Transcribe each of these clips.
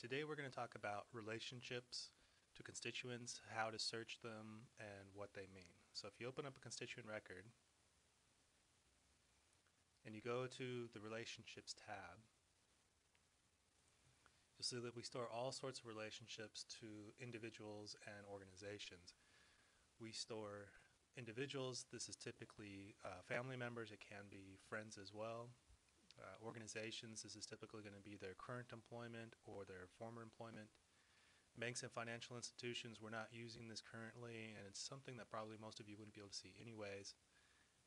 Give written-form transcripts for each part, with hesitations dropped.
Today we're going to talk about relationships to constituents, how to search them, and what they mean. So if you open up a constituent record and you go to the Relationships tab, you'll see that we store all sorts of relationships to individuals and organizations. We store individuals. This is typically family members. It can be friends as well. Organizations, this is typically going to be their current employment or their former employment. Banks and financial institutions, we're not using this currently, and it's something that probably most of you wouldn't be able to see anyways.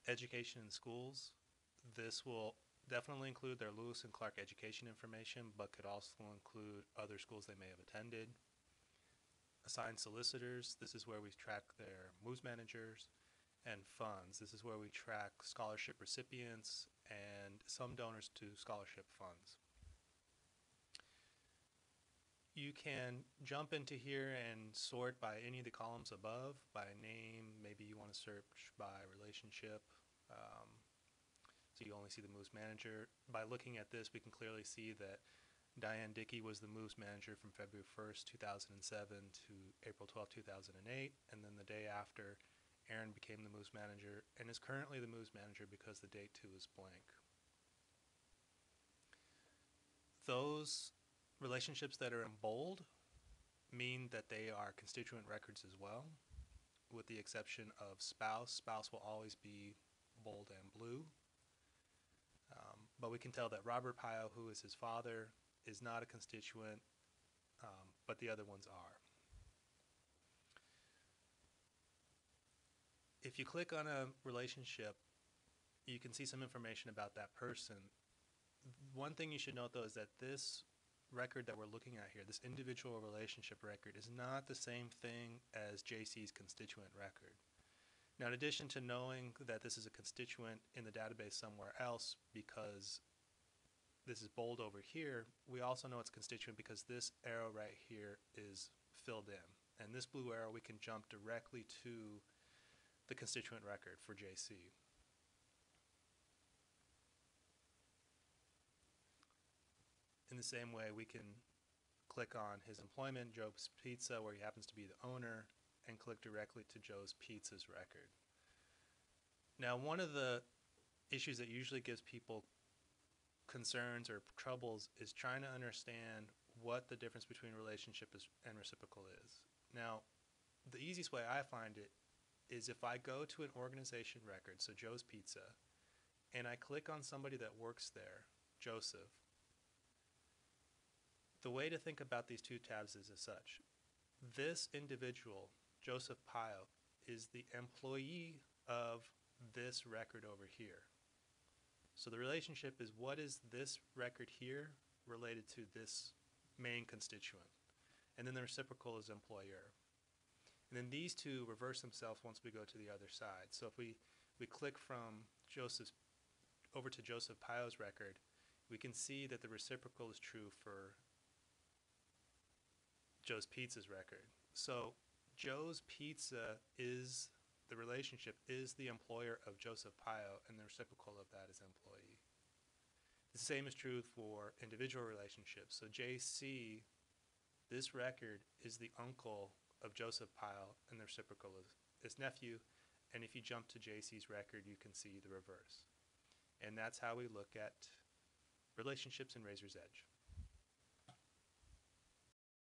Education in schools, this will definitely include their Lewis and Clark education information, but could also include other schools they may have attended. Assigned solicitors, this is where we track their moves managers. And funds, this is where we track scholarship recipients and some donors to scholarship funds. You can jump into here and sort by any of the columns above, by name. Maybe you want to search by relationship, so you only see the moves manager. By looking at this, we can clearly see that Diane Dickey was the moves manager from February 1st, 2007 to April 12, 2008, and then the day after, Aaron became the moves manager and is currently the moves manager because the date 2 is blank. Those relationships that are in bold mean that they are constituent records as well, with the exception of spouse. Spouse will always be bold and blue. But we can tell that Robert Pio, who is his father, is not a constituent, but the other ones are. If you click on a relationship, you can see some information about that person. One thing you should note, though, is that this record that we're looking at here, this individual relationship record, is not the same thing as JC's constituent record. Now, in addition to knowing that this is a constituent in the database somewhere else because this is bold over here, we also know it's constituent because this arrow right here is filled in. And this blue arrow, we can jump directly to the constituent record for JC. In the same way, we can click on his employment, Joe's Pizza, where he happens to be the owner, and click directly to Joe's Pizza's record. Now, one of the issues that usually gives people concerns or troubles is trying to understand what the difference between relationship and reciprocal is. Now, the easiest way I find it is if I go to an organization record, so Joe's Pizza, and I click on somebody that works there, Joseph. The way to think about these two tabs is as such. This individual, Joseph Pio, is the employee of this record over here. So the relationship is, what is this record here related to this main constituent? And then the reciprocal is employer. And then these two reverse themselves once we go to the other side. So if we click from Joseph's over to Joseph Pio's record, we can see that the reciprocal is true for Joe's Pizza's record. So Joe's Pizza is, the relationship is the employer of Joseph Pio, and the reciprocal of that is employee. The same is true for individual relationships. So JC, this record is the uncle of Joseph Pio, and the reciprocal is nephew. And if you jump to JC's record, you can see the reverse. And that's how we look at relationships in Razor's Edge.